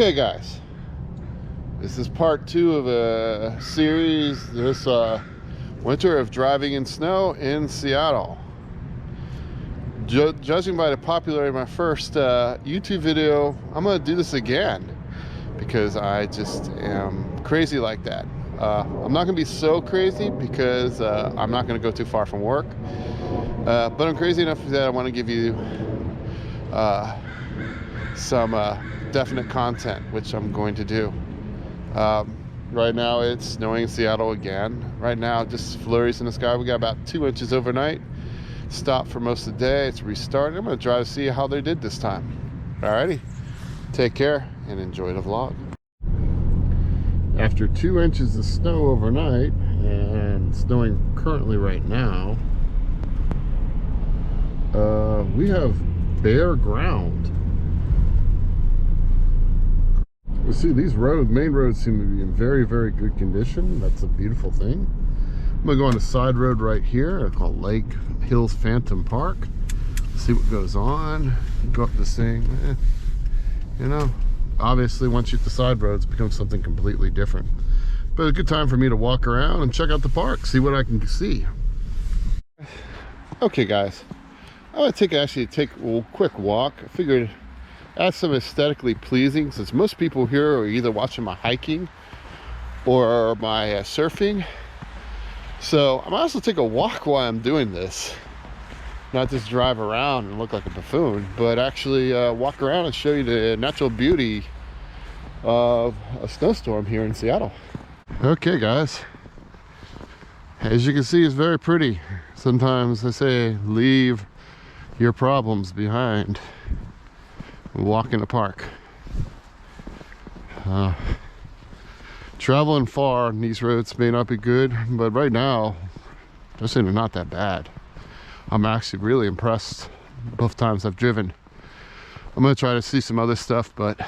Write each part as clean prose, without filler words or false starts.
Okay guys, this is part 2 of a series this winter of driving in snow in Seattle. Judging by the popularity of my first YouTube video, I'm gonna do this again because I just am crazy like that. I'm not gonna be so crazy because I'm not gonna go too far from work, but I'm crazy enough that I want to give you some definite content, which I'm going to do. Right now it's snowing in Seattle again. Right now just flurries in the sky. We got about 2 inches overnight. Stopped for most of the day. It's restarted. I'm going to try to see how they did this time. Alrighty, take care and enjoy the vlog. After 2 inches of snow overnight and snowing currently right now, we have bare ground. You see, these main roads seem to be in very, very good condition. That's a beautiful thing. I'm gonna go on a side road right here called Lake Hills Phantom Park. See what goes on. Go up this thing. You know, obviously once you hit the side roads, it becomes something completely different. But a good time for me to walk around and check out the park, see what I can see. Okay guys, I'm gonna actually take a quick walk. I figured add some aesthetically pleasing, since most people here are either watching my hiking or my surfing. So I might also take a walk while I'm doing this. Not just drive around and look like a buffoon, but actually walk around and show you the natural beauty of a snowstorm here in Seattle. Okay guys, as you can see, it's very pretty. Sometimes they say leave your problems behind. Walk in the park. Traveling far on these roads may not be good, but right now they're saying they're not that bad. I'm actually really impressed both times I've driven. I'm gonna try to see some other stuff, but it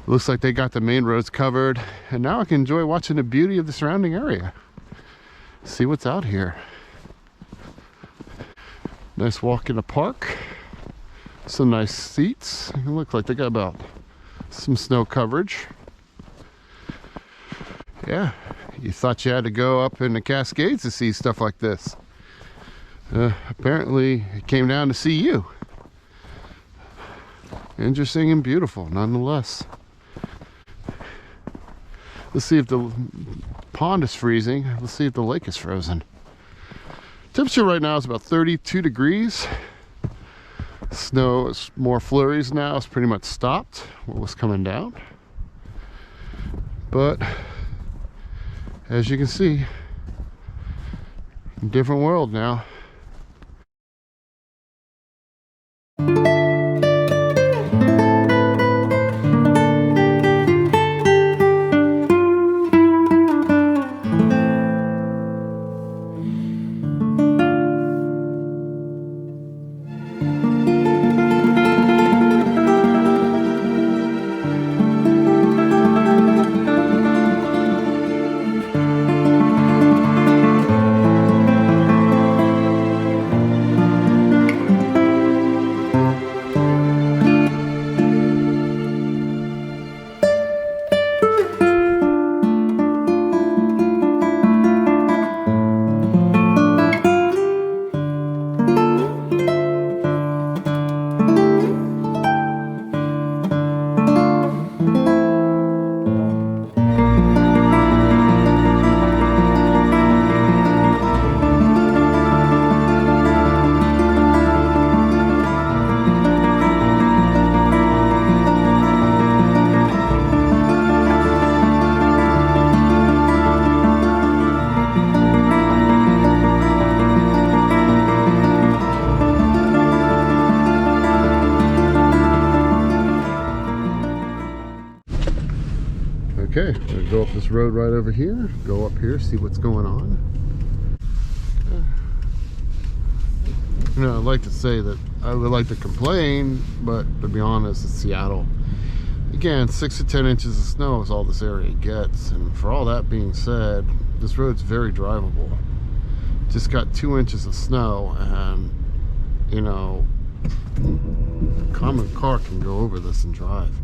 looks like they got the main roads covered, and now I can enjoy watching the beauty of the surrounding area. See what's out here. Nice walk in the park. Some nice seats. It looks like they got about some snow coverage. Yeah, you thought you had to go up in the Cascades to see stuff like this. Apparently it came down to see you. Interesting and beautiful nonetheless. Let's see if the pond is freezing. Let's see if the lake is frozen. Temperature right now is about 32 degrees. Snow is more flurries now. It's pretty much stopped what was coming down, but as you can see, different world now. Okay, I'm gonna go up this road right over here, go up here, see what's going on. You know, I'd like to say that I would like to complain, but to be honest, it's Seattle. Again, 6 to 10 inches of snow is all this area gets, and for all that being said, this road's very drivable. Just got 2 inches of snow, and you know, a common car can go over this and drive.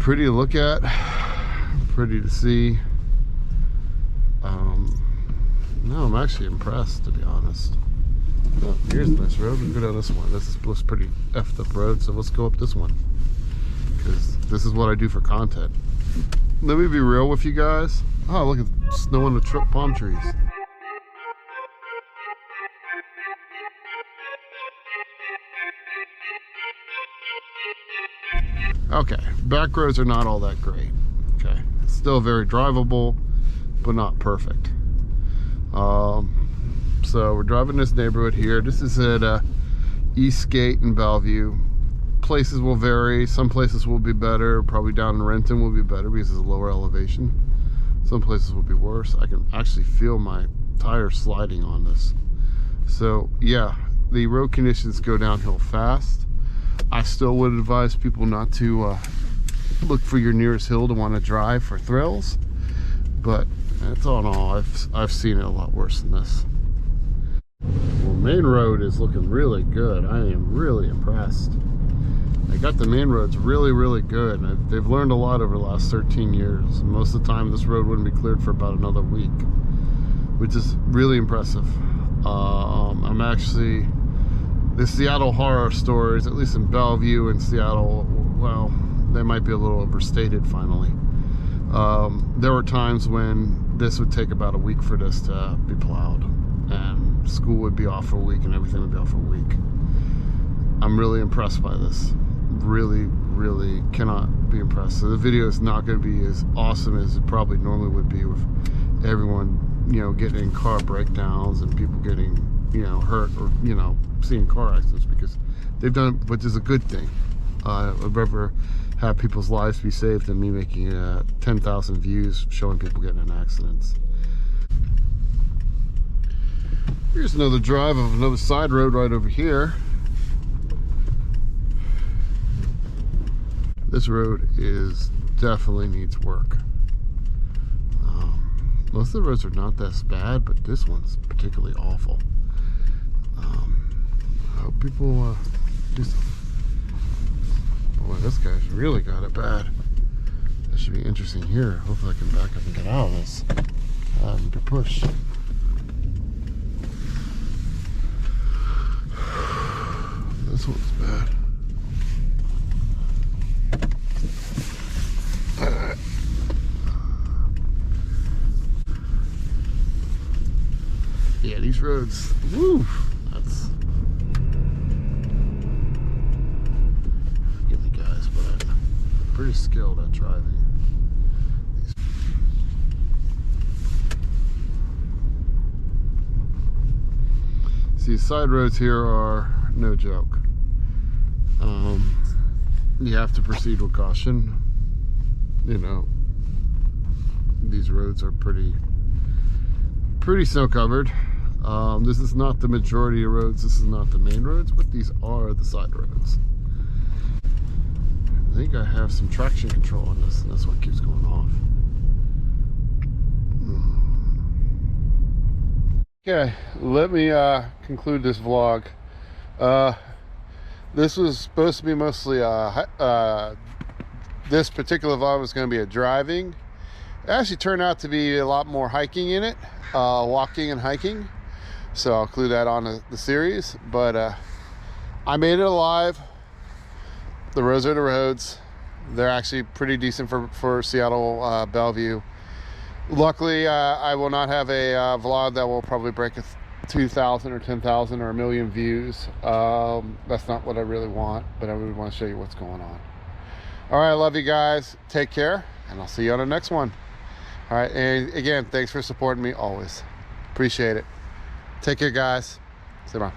pretty to look at, pretty to see. No, I'm actually impressed, to be honest. Oh, here's a nice road. We can go down this one. This is pretty effed up road, so let's go up this one, because this is what I do for content. Let me be real with you guys. Oh, look at snow on the palm trees. Okay, back roads are not all that great. Okay, still very drivable, but not perfect. So we're driving this neighborhood here. This is at Eastgate in Bellevue. Places will vary. Some places will be better. Probably down in Renton will be better because it's a lower elevation. Some places will be worse. I can actually feel my tires sliding on this. So yeah, the road conditions go downhill fast. I still would advise people not to look for your nearest hill to want to drive for thrills, but it's all in all, I've seen it a lot worse than this. Well, main road is looking really good. I am really impressed. I got the main roads really good. They've learned a lot over the last 13 years. Most of the time this road wouldn't be cleared for about another week, which is really impressive. I'm actually, the Seattle horror stories, at least in Bellevue and Seattle, well, they might be a little overstated finally. There were times when this would take about a week for this to be plowed, and school would be off for a week and everything would be off for a week. I'm really impressed by this. Really cannot be impressed. So the video is not going to be as awesome as it probably normally would be with everyone, you know, getting in car breakdowns and people getting, you know, hurt, or, you know, seeing car accidents, because they've done, which is a good thing. I'd rather have people's lives be saved than me making 10,000 views showing people getting in accidents. Here's another drive of another side road right over here. This road definitely needs work. Most of the roads are not that bad, but this one's particularly awful. I hope people do something. Boy, this guy's really got it bad. That should be interesting here. Hopefully I can back up and get out of this. And be pushed. This one's bad. Yeah, these roads, woo, that's, forgive me guys, but I'm pretty skilled at driving. See, side roads here are no joke. You have to proceed with caution. You know, these roads are pretty snow covered. This is not the majority of roads, this is not the main roads, but these are the side roads. I think I have some traction control on this, and that's what keeps going off. Okay, let me conclude this vlog. This was supposed to be mostly this particular vlog was going to be a driving. It actually turned out to be a lot more hiking in it, walking and hiking. So I'll include that on the series. But I made it alive. The roads are the roads. They're actually pretty decent for Seattle, Bellevue. Luckily, I will not have a vlog that will probably break 2,000 or 10,000 or 1,000,000 views. That's not what I really want, but I really want to show you what's going on. All right, I love you guys. Take care, and I'll see you on the next one. All right, and again, thanks for supporting me always. Appreciate it. Take care, guys. See you tomorrow.